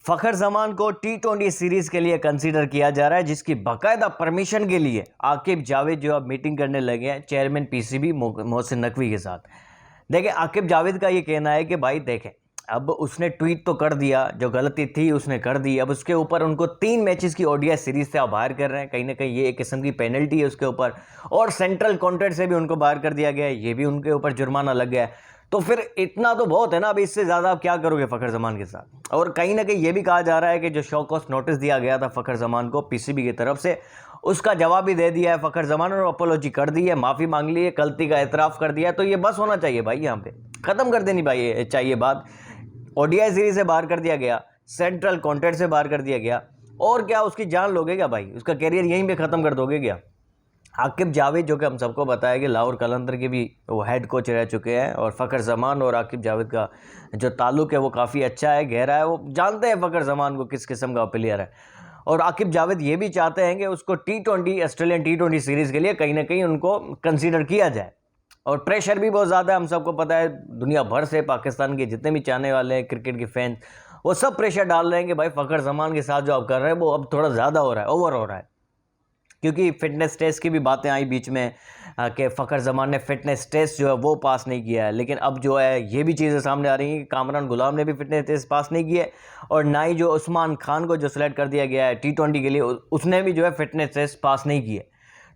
फ़खर ज़मान को T20 series के लिए कंसीडर किया जा रहा है, जिसकी बाकायदा परमिशन के लिए आकिब जावेद जो अब मीटिंग करने लगे हैं चेयरमैन पीसीबी मोहसिन नकवी के साथ। देखिए, आकिब जावेद का ये कहना है कि भाई देखें, अब उसने ट्वीट तो कर दिया, जो गलती थी उसने कर दी, अब उसके ऊपर उनको 3 मैचेस की ओडीआई सीरीज़ से आप बाहर कर रहे हैं। कहीं ना कहीं ये एक किस्म की पेनल्टी है उसके ऊपर, और सेंट्रल कॉन्ट्रैक्ट से भी उनको बाहर कर दिया गया है, ये भी उनके ऊपर जुर्माना लग गया है। तो फिर इतना तो बहुत है ना, अब इससे ज़्यादा आप क्या करोगे फ़खर ज़मान के साथ। और कहीं ना कहीं ये भी कहा जा रहा है कि जो शो कॉज नोटिस दिया गया था फ़खर ज़मान को पीसीबी की तरफ से, उसका जवाब भी दे दिया है फ़खर ज़मान, और अपोलॉजी कर दी है, माफ़ी मांग ली है, गलती का एतराफ़ कर दिया है। तो ये बस होना चाहिए भाई, यहाँ पे ख़त्म कर देनी भाई चाहिए बात। ओडीआई सीरीज से बाहर कर दिया गया, सेंट्रल कॉन्ट्रैक्ट से बाहर कर दिया गया, और क्या उसकी जान लोगे क्या भाई? उसका कैरियर यहीं पे ख़त्म कर दोगे क्या? आकिब जावेद जो कि हम सबको बताया कि लाहौर कलंदर के भी वो हेड कोच रह चुके हैं, और फ़खर ज़मान और आकिब जावेद का जो ताल्लुक़ है वो काफ़ी अच्छा है, गहरा है। वो जानते हैं फ़खर ज़मान को किस किस्म का प्लेयर है, और आकिब जावेद ये भी चाहते हैं कि उसको T20 ऑस्ट्रेलियन T20 सीरीज़ के लिए कहीं ना कहीं उनको कंसीडर किया जाए। और प्रेशर भी बहुत ज़्यादा है, हम सबको पता है, दुनिया भर से पाकिस्तान के जितने भी चाहने वाले हैं क्रिकेट के फैंस, वो सब प्रेशर डाल रहे हैं कि भाई फ़खर ज़मान के साथ जो आप कर रहे हैं वो अब थोड़ा ज़्यादा हो रहा है, ओवर हो रहा है। क्योंकि फ़िटनेस टेस्ट की भी बातें आई बीच में कि फ़खर ज़मान ने फ़िटनेस टेस्ट जो है वो पास नहीं किया है, लेकिन अब जो है ये भी चीज़ें सामने आ रही हैं कि कामरान गुलाम ने भी फ़िटनेस टेस्ट पास नहीं किया है, और ना ही जो उस्मान खान को जो सेलेक्ट कर दिया गया है T20 के लिए, उसने भी जो है फ़िटनेस टेस्ट पास नहीं किए।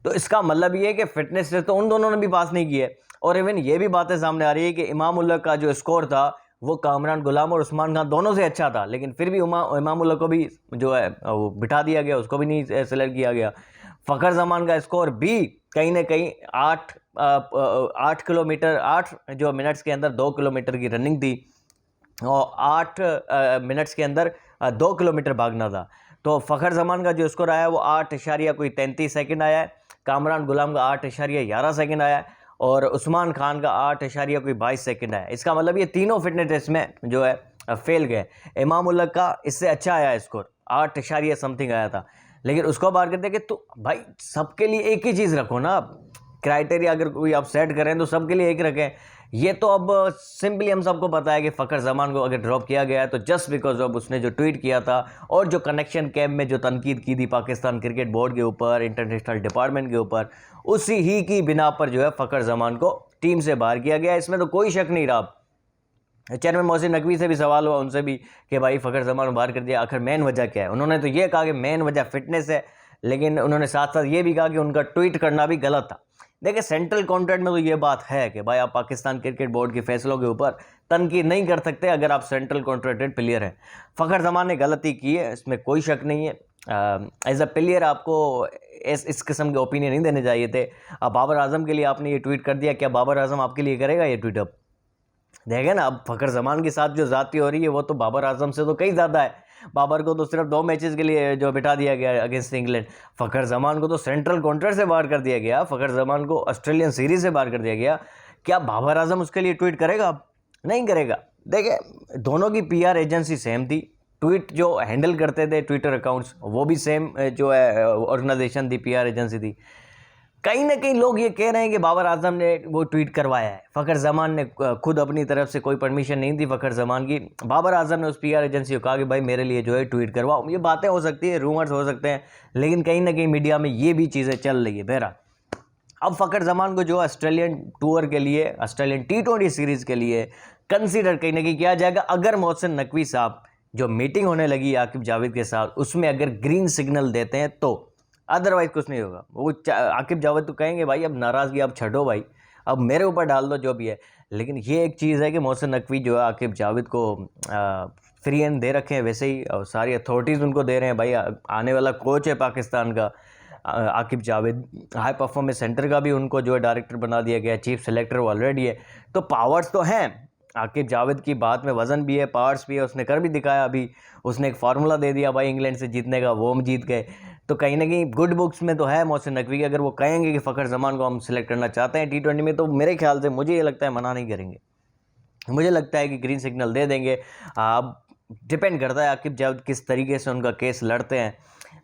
तो इसका मतलब ये है कि फ़िटनेस टेस्ट तो उन दोनों ने भी पास नहीं किए। और इवन ये भी बातें सामने आ रही है कि इमाम उल हक का जो स्कोर था वो कामरान गुलाम और उस्मान खान दोनों से अच्छा था, लेकिन फिर भी इमाम उल हक को भी जो है वो बिठा दिया गया, उसको भी नहीं सेलेक्ट किया गया। फ़खर ज़मान का स्कोर भी कहीं ना कहीं 8 किलोमीटर 8 जो मिनट्स के अंदर 2 किलोमीटर की रनिंग थी, और 8 मिनट्स के अंदर 2 किलोमीटर भागना था। तो फ़खर ज़मान का जो स्कोर आया वो 8.33 सेकंड आया है, कामरान गुलाम का 8.11 सेकंड आया है, और उस्मान खान का 8.22 सेकंड आया। इसका मतलब ये तीनों फिटनेस टेस्ट में जो है फेल गए। इमाम उल हक का इससे अच्छा आया स्कोर, 8 समथिंग आया था, लेकिन उसको बाहर कर देंगे। तो भाई सबके लिए एक ही चीज़ रखो ना आप, क्राइटेरिया अगर कोई आप सेट करें तो सबके लिए एक रखें। ये तो अब सिंपली हम सबको पता है कि फ़खर ज़मान को अगर ड्रॉप किया गया है तो जस्ट बिकॉज ऑफ उसने जो ट्वीट किया था, और जो कनेक्शन कैम्प में जो तनकीद की थी पाकिस्तान क्रिकेट बोर्ड के ऊपर, इंटरनेशनल डिपार्टमेंट के ऊपर, उसी ही की बिना पर जो है फ़खर ज़मान को टीम से बाहर किया गया। इसमें तो कोई शक नहीं रहा। चेयरमैन मोहसिन नकवी से भी सवाल हुआ उनसे भी कि भाई फ़खर ज़मान को बाहर कर दिया, आखिर मेन वजह क्या है? उन्होंने तो ये कहा कि मेन वजह फ़िटनेस है, लेकिन उन्होंने साथ साथ ये भी कहा कि उनका ट्वीट करना भी गलत था। देखिए, सेंट्रल कॉन्ट्रैक्ट में तो ये बात है कि भाई आप पाकिस्तान क्रिकेट बोर्ड के फैसलों के ऊपर तनकीद नहीं कर सकते अगर आप सेंट्रल कॉन्ट्रैक्टेड प्लेयर हैं। फ़खर ज़मान ने गलती की है, इसमें कोई शक नहीं है। एज अ प्लेयर आपको इस किस्म के ओपिनियन नहीं देने चाहिए थे। अब बाबर आजम के लिए आपने ये ट्वीट कर दिया, क्या बाबर आजम आपके लिए करेगा ये ट्वीट? अब देखें ना, अब फ़खर ज़मान के साथ जो ज़्यादती हो रही है वो तो बाबर आजम से तो कई ज़्यादा है। बाबर को तो सिर्फ 2 मैचेस के लिए जो बिठा दिया गया अगेंस्ट इंग्लैंड, फ़खर ज़मान को तो सेंट्रल कॉन्ट्रैक्ट से बाहर कर दिया गया, फ़खर ज़मान को ऑस्ट्रेलियन सीरीज़ से बाहर कर दिया गया। क्या बाबर आजम उसके लिए ट्वीट करेगा? अब नहीं करेगा। देखिए, दोनों की पीआर एजेंसी सेम थी, ट्वीट जो हैंडल करते थे ट्विटर अकाउंट्स वो भी सेम जो है ऑर्गेनाइजेशन थी, पीआर एजेंसी थी। कहीं ना कहीं लोग ये कह रहे हैं कि बाबर आजम ने वो ट्वीट करवाया है, फ़खर ज़मान ने खुद अपनी तरफ से कोई परमिशन नहीं थी फ़खर ज़मान की। बाबर आजम ने उस पीआर एजेंसी को कहा कि भाई मेरे लिए जो है ट्वीट करवाओ। ये बातें हो सकती है, रूमर्स हो सकते हैं, लेकिन कहीं ना कहीं मीडिया में ये भी चीज़ें चल रही है। बहरहाल, अब फ़खर ज़मान को जो ऑस्ट्रेलियन टूर के लिए, ऑस्ट्रेलियन T20 सीरीज़ के लिए कंसीडर कहीं ना कहीं किया जाएगा, अगर मोहसिन नकवी साहब जो मीटिंग होने लगी आकिब जावेद के साथ उसमें अगर ग्रीन सिग्नल देते हैं तो। अदरवाइज कुछ नहीं होगा। वो आकिब जावेद तो कहेंगे भाई अब नाराज़गी आप छठो भाई, अब मेरे ऊपर डाल दो जो भी है। लेकिन ये एक चीज़ है कि मोहसिन नकवी जो है आकिब जावेद को फ्री हैंड दे रखे हैं, वैसे ही और सारी अथॉरिटीज़ उनको दे रहे हैं। भाई आने वाला कोच है पाकिस्तान का Aqib Javed, high performance centre का भी उनको जो है डायरेक्टर बना दिया गया, चीफ सेलेक्टर वो ऑलरेडी है। तो पावर्स तो हैं, आकिब जावेद की बात में वज़न भी है, पावर्स भी है, उसने कर भी दिखाया। अभी उसने एक फार्मूला दे दिया भाई इंग्लैंड से जीतने का, वो हम जीत गए। तो कहीं ना कहीं गुड बुक्स में तो है मोहसिन नकवी की। अगर वो कहेंगे कि फ़खर ज़मान को हम सिलेक्ट करना चाहते हैं T20 में, तो मेरे ख्याल से मुझे ये लगता है मना नहीं करेंगे। मुझे लगता है कि ग्रीन सिग्नल दे देंगे। अब डिपेंड करता है आकिब जावेद किस तरीके से उनका केस लड़ते हैं।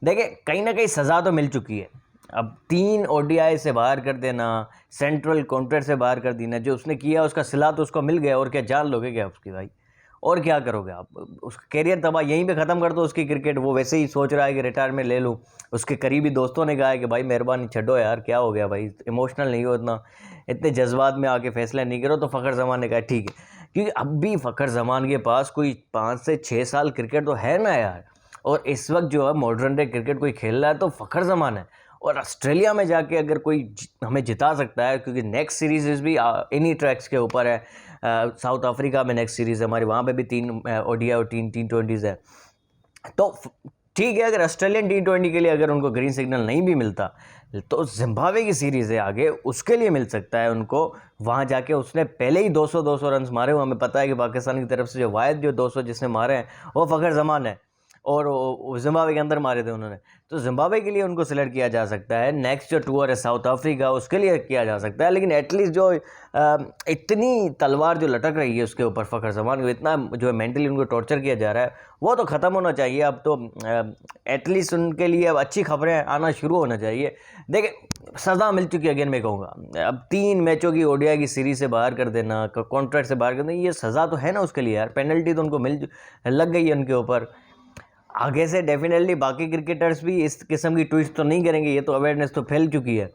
देखिए, कहीं ना कहीं सज़ा तो मिल चुकी है। अब 3 ODI से बाहर कर देना, सेंट्रल कॉन्ट्रैक्ट से बाहर कर देना, जो उसने किया उसका सिला तो उसको मिल गया, और क्या जान लोगे क्या उसकी भाई? और क्या करोगे आप? उसका करियर तबाह, यहीं पे ख़त्म कर दो उसकी क्रिकेट। वो वैसे ही सोच रहा है कि रिटायरमेंट ले लूँ। उसके करीबी दोस्तों ने कहा है कि भाई मेहरबानी छड्डो यार, क्या हो गया भाई, इमोशनल नहीं हो इतना, इतने जज्बात में आके फैसला नहीं करो। तो फ़खर ज़मान ने कहा ठीक है, क्योंकि अब भी फ़खर ज़मान के पास कोई 5 से 6 साल क्रिकेट तो है ना यार। और इस वक्त जो है मॉडर्न डे क्रिकेट कोई खेल रहा है तो फ़खर ज़मान है। और ऑस्ट्रेलिया में जाके अगर कोई हमें जिता सकता है, क्योंकि नेक्स्ट सीरीज़ भी इन्हीं ट्रैक्स के ऊपर है। साउथ अफ्रीका में नेक्स्ट सीरीज़ है हमारी, वहाँ पे भी 3 ओडीआई और 3 T20s है। तो ठीक है, अगर ऑस्ट्रेलियन T20 के लिए अगर उनको ग्रीन सिग्नल नहीं भी मिलता तो जिम्बाब्वे की सीरीज़ है आगे, उसके लिए मिल सकता है उनको। वहाँ जाके उसने पहले ही 200 रन मारे हुए, हमें पता है कि पाकिस्तान की तरफ से जो वायद जो 200 जिसने मारे हैं वो फ़खर ज़मान है, और जिम्बाब्वे के अंदर मारे थे उन्होंने। तो जिम्बाब्वे के लिए उनको सिलेक्ट किया जा सकता है। नेक्स्ट जो टूर है साउथ अफ्रीका, उसके लिए किया जा सकता है। लेकिन एटलीस्ट जो इतनी तलवार जो लटक रही है उसके ऊपर फ़खर ज़मान को, इतना जो है मेंटली उनको टॉर्चर किया जा रहा है, वो तो ख़त्म होना चाहिए। अब तो एटलीस्ट उनके लिए अब अच्छी खबरें आना शुरू होना चाहिए। देखिए सज़ा मिल चुकी है, अगेन मैं कहूँगा, अब 3 मैचों की ओडीआई की सीरीज़ से बाहर कर देना, कॉन्ट्रैक्ट से बाहर कर देना, ये सज़ा तो है ना उसके लिए यार। पेनल्टी तो उनको लग गई है उनके ऊपर। आगे से डेफिनेटली बाकी क्रिकेटर्स भी इस किस्म की ट्वीट्स तो नहीं करेंगे, ये तो अवेयरनेस तो फैल चुकी है।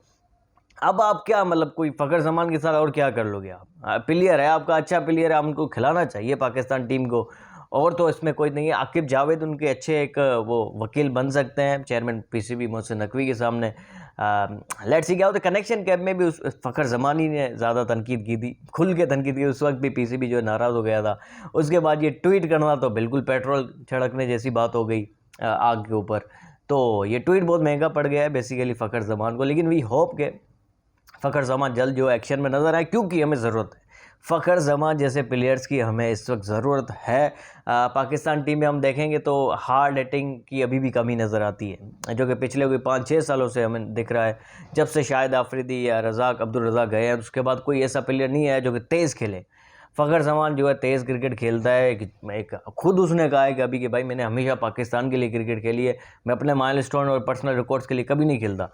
अब आप क्या मतलब कोई फ़खर ज़मान के साथ और क्या कर लोगे आप? प्लेयर है आपका, अच्छा प्लेयर है, आप उनको खिलाना चाहिए पाकिस्तान टीम को, और तो इसमें कोई नहीं है। आकिब जावेद उनके अच्छे एक वो वकील बन सकते हैं चेयरमैन पीसीबी मोहसिन नकवी के सामने। लेट्स सी क्या होता है। कनेक्शन कैप में भी उस फ़खर ज़मानी ने ज़्यादा तनकीद की थी, खुल के तनकीद की, उस वक्त भी पीसीबी जो नाराज़ हो गया था। उसके बाद ये ट्वीट करना तो बिल्कुल पेट्रोल छिड़कने जैसी बात हो गई आग के ऊपर। तो ये ट्वीट बहुत महंगा पड़ गया है बेसिकली फ़खर ज़मान को। लेकिन वी होप के फ़खर ज़मान जल्द जो एक्शन में नज़र आए, क्योंकि हमें ज़रूरत है फ़खर ज़मान जैसे प्लेयर्स की, हमें इस वक्त ज़रूरत है। पाकिस्तान टीम में हम देखेंगे तो हार्ड हिटिंग की अभी भी कमी नज़र आती है, जो कि पिछले कोई 5-6 सालों से हमें दिख रहा है। जब से शाहिद आफरीदी या अब्दुल रज़ाक गए हैं, उसके बाद कोई ऐसा प्लेयर नहीं है जो कि तेज़ खेले। फ़खर ज़मान जो है तेज़ क्रिकेट खेलता है। एक खुद उसने कहा है कि अभी कि भाई मैंने हमेशा पाकिस्तान के लिए क्रिकेट खेली है, मैं अपने माइलस्टोन और पर्सनल रिकॉर्ड्स के लिए कभी नहीं खेलता।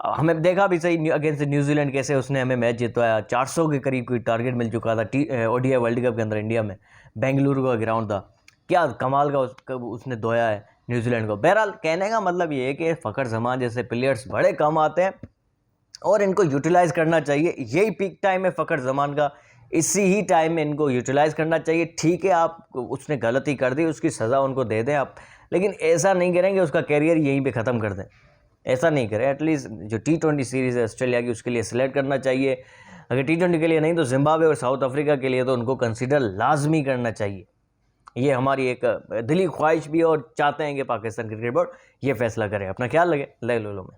हमें देखा भी सही अगेंस्ट न्यूजीलैंड कैसे उसने हमें मैच जितवाया, 400 के करीब कोई टारगेट मिल चुका था ओडीआई वर्ल्ड कप के अंदर इंडिया में। बेंगलुरु का ग्राउंड था, क्या कमाल का उसने धोया है न्यूजीलैंड को। बहरहाल कहने का मतलब ये है कि फ़खर ज़मान जैसे प्लेयर्स बड़े कम आते हैं और इनको यूटिलाइज़ करना चाहिए। यही पीक टाइम है फ़खर ज़मान का, इसी ही टाइम में इनको यूटिलाइज़ करना चाहिए। ठीक है, आप उसने गलती कर दी, उसकी सज़ा उनको दे दें आप, लेकिन ऐसा नहीं करेंगे उसका कैरियर यहीं पे ख़त्म कर दें, ऐसा नहीं करें। एटलीस्ट जो T20 सीरीज़ है ऑस्ट्रेलिया की, उसके लिए सिलेक्ट करना चाहिए। अगर T20 के लिए नहीं तो जिम्बाब्वे और साउथ अफ्रीका के लिए तो उनको कंसिडर लाजमी करना चाहिए। ये हमारी एक दिली ख्वाहिश भी, और चाहते हैं कि पाकिस्तान क्रिकेट बोर्ड ये फैसला करे। अपना ख्याल लगे, ले लो में।